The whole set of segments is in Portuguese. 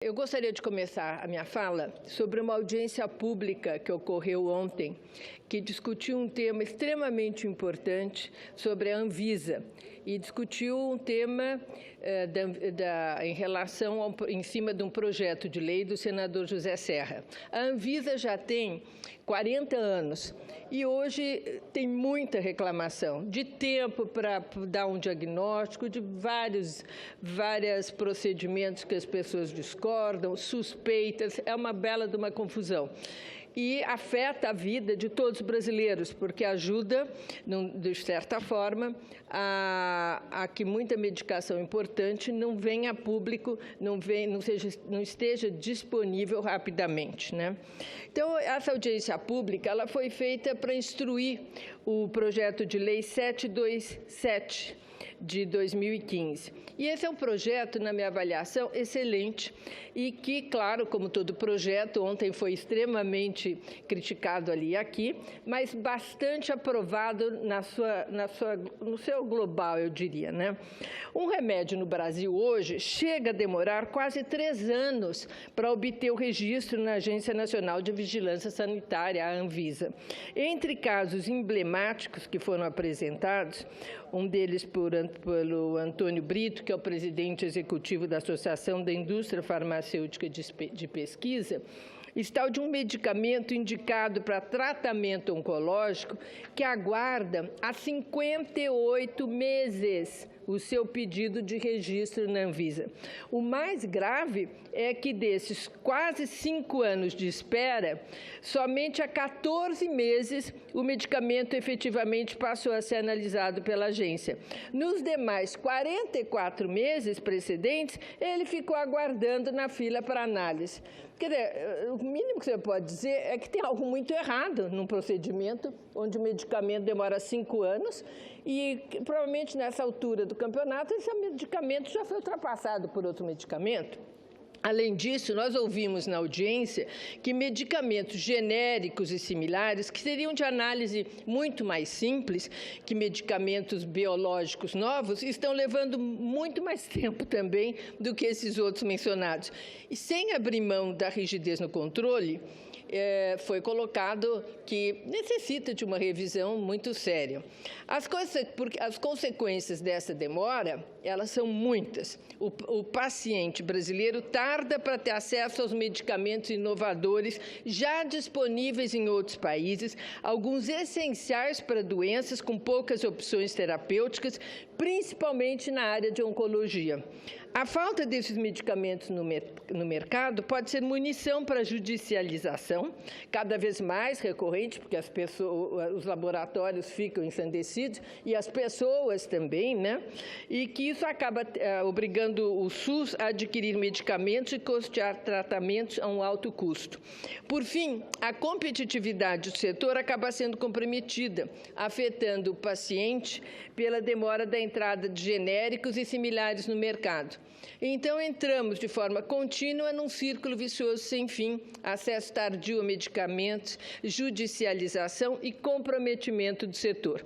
Eu gostaria de começar a minha fala sobre uma audiência pública que ocorreu ontem, que discutiu um tema extremamente importante sobre a Anvisa e discutiu um tema em cima de um projeto de lei do senador José Serra. A Anvisa já tem 40 anos e hoje tem muita reclamação de tempo para dar um diagnóstico, de vários procedimentos que as pessoas discordam, suspeitas, é uma bela de uma confusão. E afeta a vida de todos os brasileiros, porque ajuda, de certa forma, a que muita medicação importante não venha a público, não esteja disponível rapidamente, né? Então, essa audiência pública ela foi feita para instruir o projeto de lei 727, de 2015. E esse é um projeto, na minha avaliação, excelente e que, claro, como todo projeto, ontem foi extremamente criticado ali e aqui, mas bastante aprovado no seu global, eu diria, né? Um remédio no Brasil hoje chega a demorar quase 3 anos para obter o registro na Agência Nacional de Vigilância Sanitária, a Anvisa. Entre casos emblemáticos que foram apresentados, um deles pelo Antônio Brito, que é o presidente executivo da Associação da Indústria Farmacêutica de Pesquisa, está o de um medicamento indicado para tratamento oncológico que aguarda há 58 meses o seu pedido de registro na Anvisa. O mais grave é que desses quase 5 anos de espera, somente há 14 meses o medicamento efetivamente passou a ser analisado pela agência. Nos demais 44 meses precedentes, ele ficou aguardando na fila para análise. Quer dizer, o mínimo que você pode dizer é que tem algo muito errado num procedimento onde o medicamento demora 5 anos e provavelmente nessa altura do campeonato esse medicamento já foi ultrapassado por outro medicamento. Além disso, nós ouvimos na audiência que medicamentos genéricos e similares, que seriam de análise muito mais simples que medicamentos biológicos novos, estão levando muito mais tempo também do que esses outros mencionados. E sem abrir mão da rigidez no controle, foi colocado que necessita de uma revisão muito séria. As consequências dessa demora, elas são muitas. O paciente brasileiro tarda para ter acesso aos medicamentos inovadores já disponíveis em outros países, alguns essenciais para doenças com poucas opções terapêuticas, principalmente na área de oncologia. A falta desses medicamentos no mercado pode ser munição para a judicialização, cada vez mais recorrente, porque os laboratórios ficam ensandecidos e as pessoas também, né? E que isso acaba obrigando o SUS a adquirir medicamentos e custear tratamentos a um alto custo. Por fim, a competitividade do setor acaba sendo comprometida, afetando o paciente pela demora da entrada de genéricos e similares no mercado. Então, entramos de forma contínua num círculo vicioso sem fim, acesso tardio a medicamentos, judicialização e comprometimento do setor.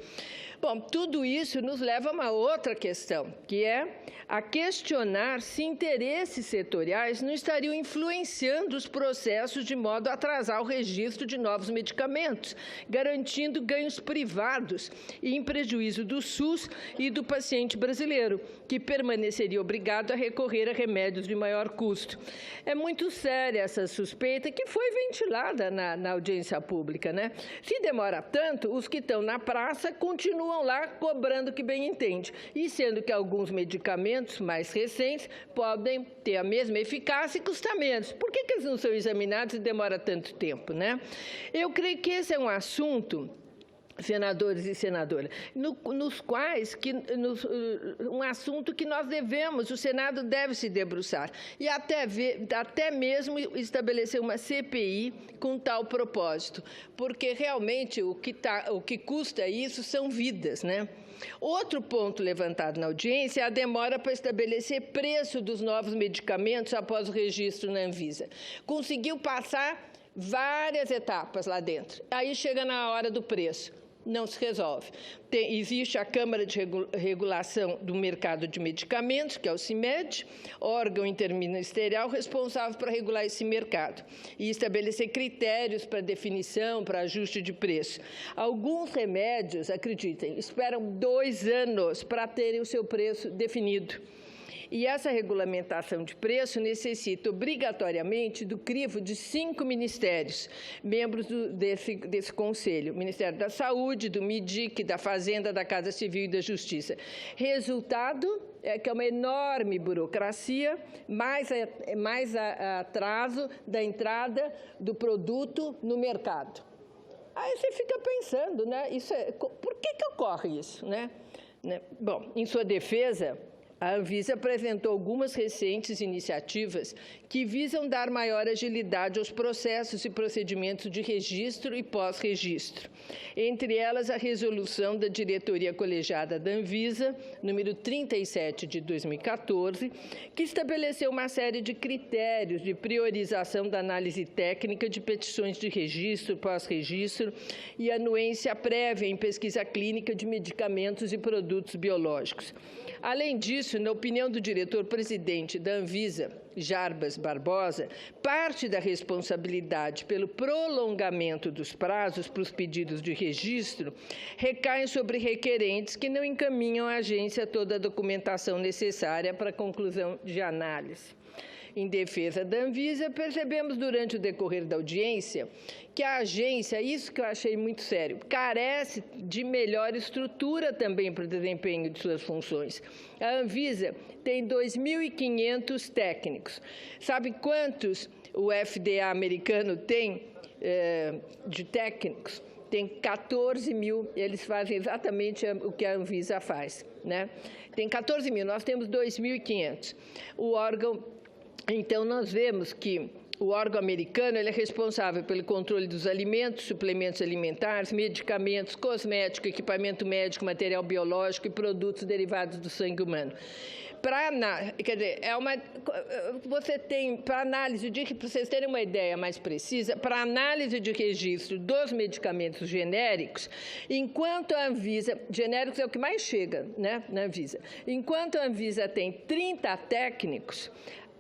Bom, tudo isso nos leva a uma outra questão, que é a questionar se interesses setoriais não estariam influenciando os processos de modo a atrasar o registro de novos medicamentos, garantindo ganhos privados e em prejuízo do SUS e do paciente brasileiro, que permaneceria obrigado a recorrer a remédios de maior custo. É muito séria essa suspeita que foi ventilada na audiência pública, né? Se demora tanto, os que estão na praça continuam lá cobrando o que bem entende, e sendo que alguns medicamentos mais recentes podem ter a mesma eficácia e custar menos. Por que eles não são examinados e demora tanto tempo, né? Eu creio que esse é um assunto, senadores e senadoras, um assunto que nós devemos, o Senado deve se debruçar e até mesmo estabelecer uma CPI com tal propósito, porque realmente o que custa isso são vidas, né? Outro ponto levantado na audiência é a demora para estabelecer preço dos novos medicamentos após o registro na Anvisa. Conseguiu passar várias etapas lá dentro. Aí chega na hora do preço. não se resolve. Existe a Câmara de Regulação do Mercado de Medicamentos, que é o CIMED, órgão interministerial responsável para regular esse mercado e estabelecer critérios para definição, para ajuste de preço. Alguns remédios, acreditem, esperam 2 anos para terem o seu preço definido. E essa regulamentação de preço necessita obrigatoriamente do crivo de 5 ministérios, membros desse conselho: o Ministério da Saúde, do MIDIC, da Fazenda, da Casa Civil e da Justiça. Resultado é que é uma enorme burocracia, mais atraso da entrada do produto no mercado. Aí você fica pensando, né? Por que ocorre isso, né? Bom, em sua defesa, a Anvisa apresentou algumas recentes iniciativas que visam dar maior agilidade aos processos e procedimentos de registro e pós-registro. Entre elas, a resolução da Diretoria Colegiada da Anvisa, número 37 de 2014, que estabeleceu uma série de critérios de priorização da análise técnica de petições de registro, pós-registro e anuência prévia em pesquisa clínica de medicamentos e produtos biológicos. Além disso, na opinião do diretor-presidente da Anvisa, Jarbas Barbosa, parte da responsabilidade pelo prolongamento dos prazos para os pedidos de registro recai sobre requerentes que não encaminham à agência toda a documentação necessária para a conclusão de análise. Em defesa da Anvisa, percebemos durante o decorrer da audiência que a agência, isso que eu achei muito sério, carece de melhor estrutura também para o desempenho de suas funções. A Anvisa tem 2.500 técnicos. Sabe quantos o FDA americano tem de técnicos? Tem 14 mil, eles fazem exatamente o que a Anvisa faz, né? Tem 14 mil, nós temos 2.500. O órgão, então, nós vemos que o órgão americano ele é responsável pelo controle dos alimentos, suplementos alimentares, medicamentos, cosméticos, equipamento médico, material biológico e produtos derivados do sangue humano. Quer dizer, você tem, para análise para vocês terem uma ideia mais precisa, para análise de registro dos medicamentos genéricos, enquanto a Anvisa, genéricos é o que mais chega, né, na Anvisa, enquanto a Anvisa tem 30 técnicos,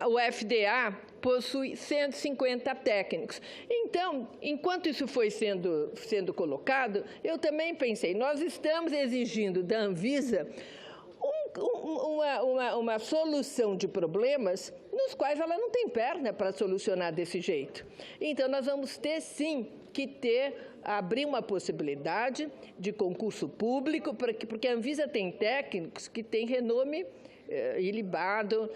o FDA possui 150 técnicos. Então, enquanto isso foi sendo colocado, eu também pensei, nós estamos exigindo da Anvisa uma solução de problemas nos quais ela não tem perna para solucionar desse jeito. Então, nós vamos ter, sim, que abrir uma possibilidade de concurso público, porque a Anvisa tem técnicos que têm renome ilibado,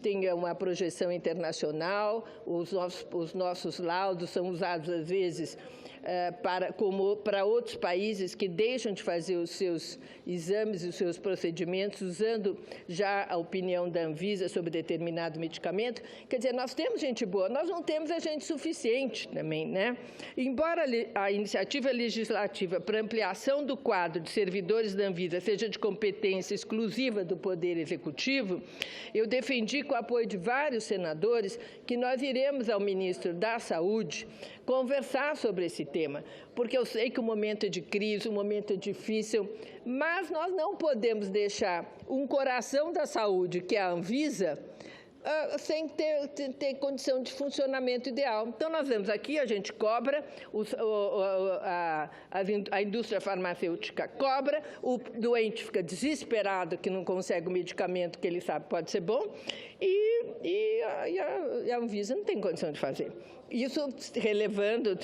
tem uma projeção internacional, os nossos laudos são usados, às vezes, para outros países que deixam de fazer os seus exames e os seus procedimentos, usando já a opinião da Anvisa sobre determinado medicamento. Quer dizer, nós temos gente boa, nós não temos gente suficiente também, né? Embora a iniciativa legislativa para ampliação do quadro de servidores da Anvisa seja de competência exclusiva do Poder Executivo, eu defendi, com o apoio de vários senadores, que nós iremos ao ministro da Saúde conversar sobre esse tema, porque eu sei que o momento é de crise, o momento é difícil, mas nós não podemos deixar um coração da saúde, que é a Anvisa, sem ter condição de funcionamento ideal. Então, nós vemos aqui, a gente cobra, a indústria farmacêutica cobra, o doente fica desesperado que não consegue o medicamento que ele sabe pode ser bom, e a Anvisa não tem condição de fazer. Isso relevando,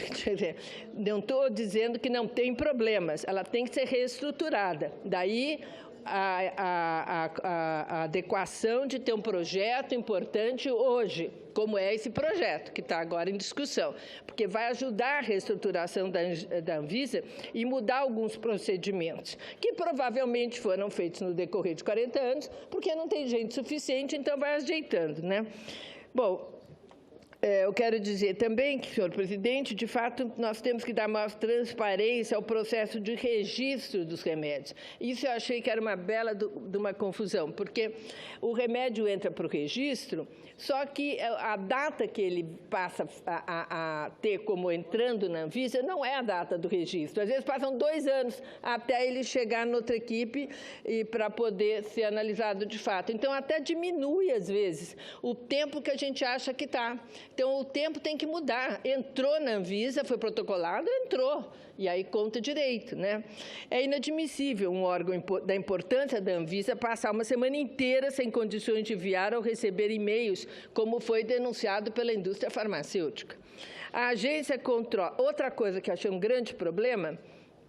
não estou dizendo que não tem problemas, ela tem que ser reestruturada. Daí, a adequação de ter um projeto importante hoje, como é esse projeto que está agora em discussão, porque vai ajudar a reestruturação da Anvisa e mudar alguns procedimentos, que provavelmente foram feitos no decorrer de 40 anos, porque não tem gente suficiente, então vai ajeitando, né? Bom, Eu quero dizer também que, senhor presidente, de fato, nós temos que dar maior transparência ao processo de registro dos remédios. Isso eu achei que era uma bela de uma confusão, porque o remédio entra para o registro, só que a data que ele passa a ter como entrando na Anvisa não é a data do registro. Às vezes passam 2 anos até ele chegar noutra equipe e para poder ser analisado de fato. Então, até diminui, às vezes, o tempo que a gente acha que está. Então, o tempo tem que mudar. Entrou na Anvisa, foi protocolado, entrou. E aí conta direito, né? É inadmissível um órgão da importância da Anvisa passar uma semana inteira sem condições de enviar ou receber e-mails, como foi denunciado pela indústria farmacêutica. A agência controla... Outra coisa que eu achei um grande problema,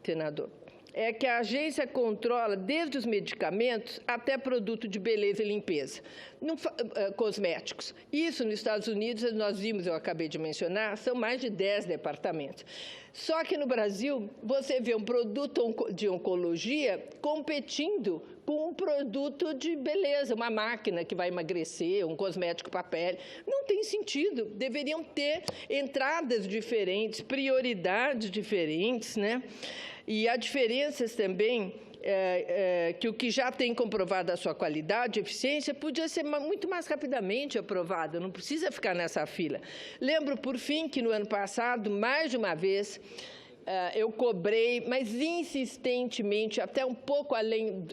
senador, é que a agência controla desde os medicamentos até produto de beleza e limpeza, cosméticos. Isso nos Estados Unidos, nós vimos, eu acabei de mencionar, são mais de 10 departamentos. Só que no Brasil, você vê um produto de oncologia competindo com um produto de beleza, uma máquina que vai emagrecer, um cosmético para a pele. Não tem sentido. Deveriam ter entradas diferentes, prioridades diferentes, né? E há diferenças também, que o que já tem comprovado a sua qualidade, eficiência, podia ser muito mais rapidamente aprovado, não precisa ficar nessa fila. Lembro, por fim, que no ano passado, mais de uma vez, eu cobrei, mas insistentemente, até um pouco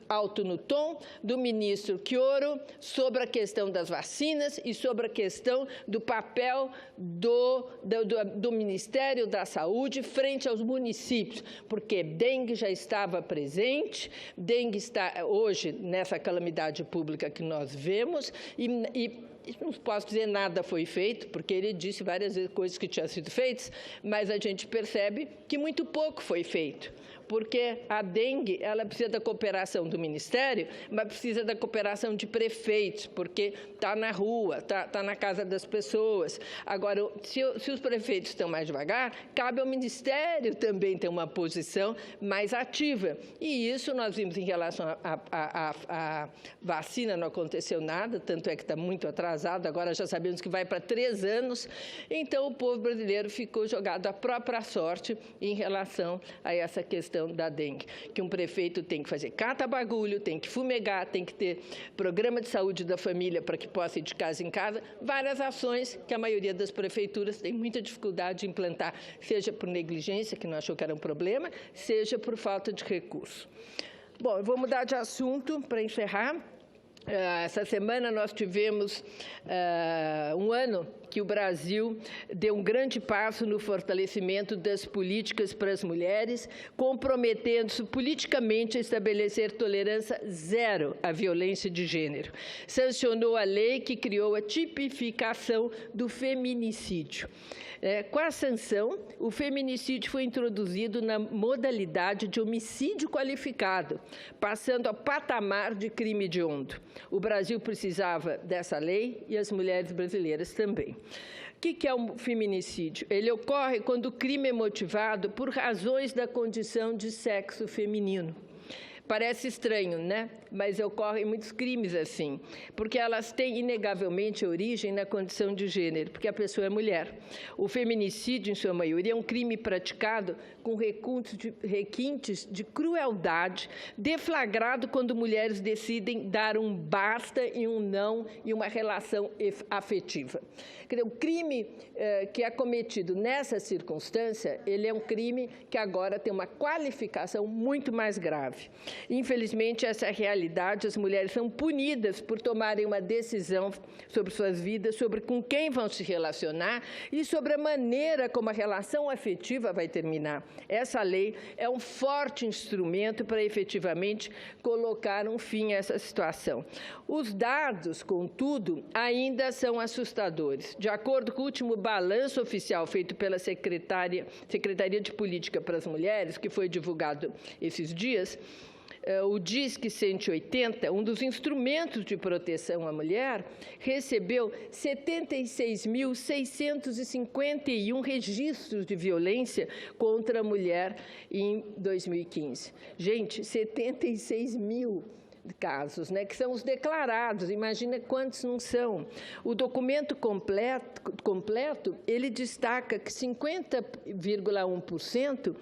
alto no tom, do ministro Chioro sobre a questão das vacinas e sobre a questão do papel do Ministério da Saúde frente aos municípios, porque dengue já estava presente, dengue está hoje nessa calamidade pública que nós vemos e não posso dizer nada foi feito, porque ele disse várias vezes coisas que tinham sido feitas, mas a gente percebe que muito pouco foi feito, porque a dengue ela precisa da cooperação do Ministério, mas precisa da cooperação de prefeitos, porque está na rua, está na casa das pessoas. Agora, se os prefeitos estão mais devagar, cabe ao Ministério também ter uma posição mais ativa. E isso nós vimos em relação à vacina, não aconteceu nada, tanto é que está muito atrasado, agora já sabemos que vai para 3 anos, então o povo brasileiro ficou jogado à própria sorte em relação a essa questão da dengue, que um prefeito tem que fazer cata-bagulho, tem que fumegar, tem que ter programa de saúde da família para que possa ir de casa em casa, várias ações que a maioria das prefeituras tem muita dificuldade de implantar, seja por negligência, que não achou que era um problema, seja por falta de recurso. Bom, eu vou mudar de assunto para encerrar. Essa semana nós tivemos um ano que o Brasil deu um grande passo no fortalecimento das políticas para as mulheres, comprometendo-se politicamente a estabelecer tolerância zero à violência de gênero. Sancionou a lei que criou a tipificação do feminicídio. Com a sanção, o feminicídio foi introduzido na modalidade de homicídio qualificado, passando ao patamar de crime hediondo. O Brasil precisava dessa lei e as mulheres brasileiras também. O que é um feminicídio? Ele ocorre quando o crime é motivado por razões da condição de sexo feminino. Parece estranho, né? Mas ocorrem muitos crimes assim, porque elas têm inegavelmente origem na condição de gênero, porque a pessoa é mulher. O feminicídio, em sua maioria, é um crime praticado com requintes de crueldade, deflagrado quando mulheres decidem dar um basta e um não em uma relação afetiva. Quer dizer, o crime que é cometido nessa circunstância, ele é um crime que agora tem uma qualificação muito mais grave. Infelizmente, essa é a realidade. As mulheres são punidas por tomarem uma decisão sobre suas vidas, sobre com quem vão se relacionar e sobre a maneira como a relação afetiva vai terminar. Essa lei é um forte instrumento para efetivamente colocar um fim a essa situação. Os dados, contudo, ainda são assustadores. De acordo com o último balanço oficial feito pela Secretaria de Política para as Mulheres, que foi divulgado esses dias, o DISC 180, um dos instrumentos de proteção à mulher, recebeu 76.651 registros de violência contra a mulher em 2015. Gente, 76 mil. casos, né, que são os declarados. Imagina quantos não são. O documento completo ele destaca que 50,1%,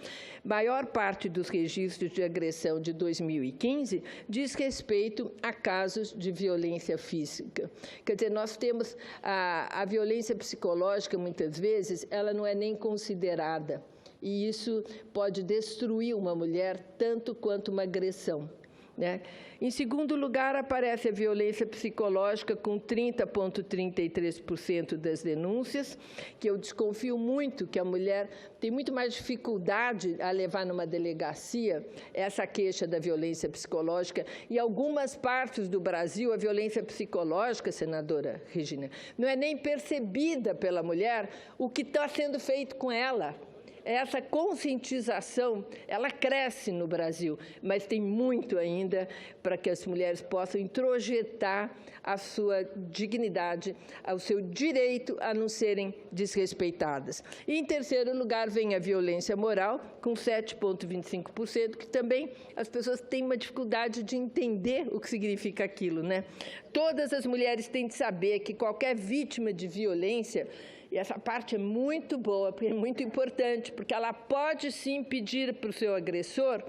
maior parte dos registros de agressão de 2015, diz respeito a casos de violência física. Quer dizer, nós temos a violência psicológica, muitas vezes, ela não é nem considerada. E isso pode destruir uma mulher tanto quanto uma agressão, né? Em segundo lugar, aparece a violência psicológica com 30,33% das denúncias, que eu desconfio muito que a mulher tem muito mais dificuldade a levar numa delegacia essa queixa da violência psicológica. Em algumas partes do Brasil, a violência psicológica, senadora Regina, não é nem percebida pela mulher o que está sendo feito com ela. Essa conscientização, ela cresce no Brasil, mas tem muito ainda para que as mulheres possam introjetar a sua dignidade, o seu direito a não serem desrespeitadas. E, em terceiro lugar, vem a violência moral, com 7,25%, que também as pessoas têm uma dificuldade de entender o que significa aquilo, né? Todas as mulheres têm de saber que qualquer vítima de violência, e essa parte é muito boa, porque é muito importante, porque ela pode sim pedir para o seu agressor,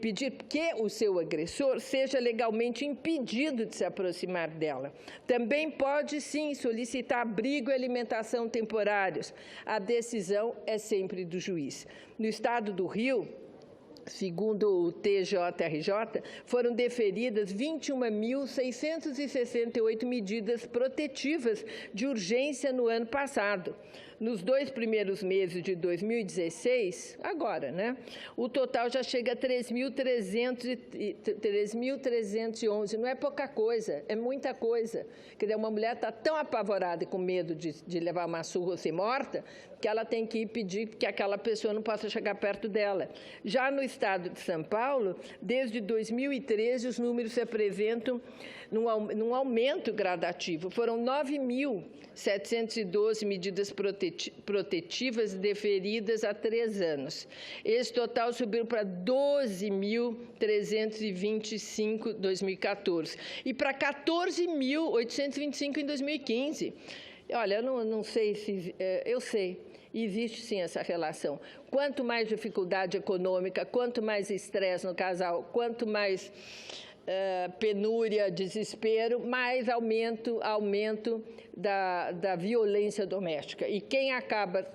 pedir que o seu agressor seja legalmente impedido de se aproximar dela. Também pode sim solicitar abrigo e alimentação temporários. A decisão é sempre do juiz. No estado do Rio, segundo o TJRJ, foram deferidas 21.668 medidas protetivas de urgência no ano passado. Nos 2 primeiros meses de 2016, agora, né? O total já chega a 3.311. Não é pouca coisa, é muita coisa. Quer dizer, uma mulher está tão apavorada e com medo de levar uma surra ou ser morta, que ela tem que ir pedir que aquela pessoa não possa chegar perto dela. Já no estado de São Paulo, desde 2013, os números se apresentam num aumento gradativo. Foram 9.712 medidas protetivas deferidas há 3 anos. Esse total subiu para 12.325 em 2014 e para 14.825 em 2015. Olha, eu não sei se... eu sei. Existe sim essa relação. Quanto mais dificuldade econômica, quanto mais estresse no casal, quanto mais penúria, desespero, mais aumento da violência doméstica. E quem acaba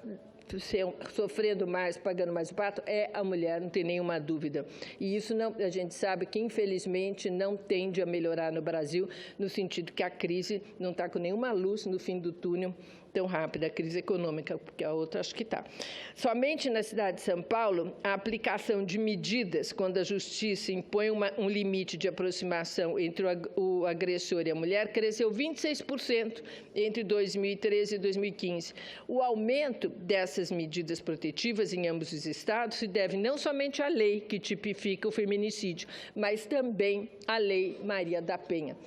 sofrendo mais, pagando mais o pato, é a mulher, não tem nenhuma dúvida. E isso a gente sabe que, infelizmente, não tende a melhorar no Brasil, no sentido que a crise não está com nenhuma luz no fim do túnel tão rápida, a crise econômica, porque a outra acho que está. Somente na cidade de São Paulo, a aplicação de medidas, quando a justiça impõe um limite de aproximação entre o agressor e a mulher, cresceu 26% entre 2013 e 2015. O aumento dessas medidas protetivas em ambos os estados se deve não somente à lei que tipifica o feminicídio, mas também à Lei Maria da Penha.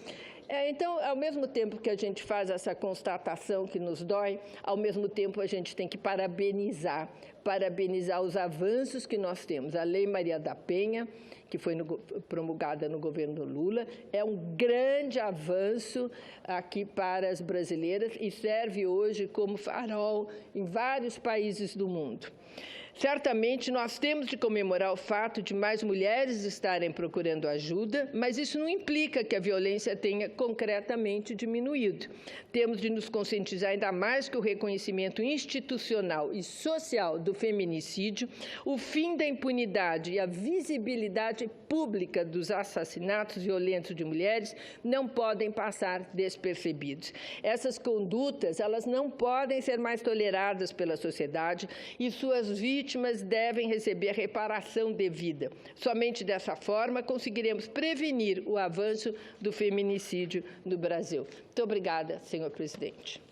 Então, ao mesmo tempo que a gente faz essa constatação que nos dói, ao mesmo tempo a gente tem que parabenizar os avanços que nós temos. A Lei Maria da Penha, que foi promulgada no governo Lula, é um grande avanço aqui para as brasileiras e serve hoje como farol em vários países do mundo. Certamente, nós temos de comemorar o fato de mais mulheres estarem procurando ajuda, mas isso não implica que a violência tenha concretamente diminuído. Temos de nos conscientizar ainda mais que o reconhecimento institucional e social do feminicídio, o fim da impunidade e a visibilidade pública dos assassinatos violentos de mulheres não podem passar despercebidos. Essas condutas, elas não podem ser mais toleradas pela sociedade e suas vítimas devem receber a reparação devida. Somente dessa forma conseguiremos prevenir o avanço do feminicídio no Brasil. Muito obrigada, senhor presidente.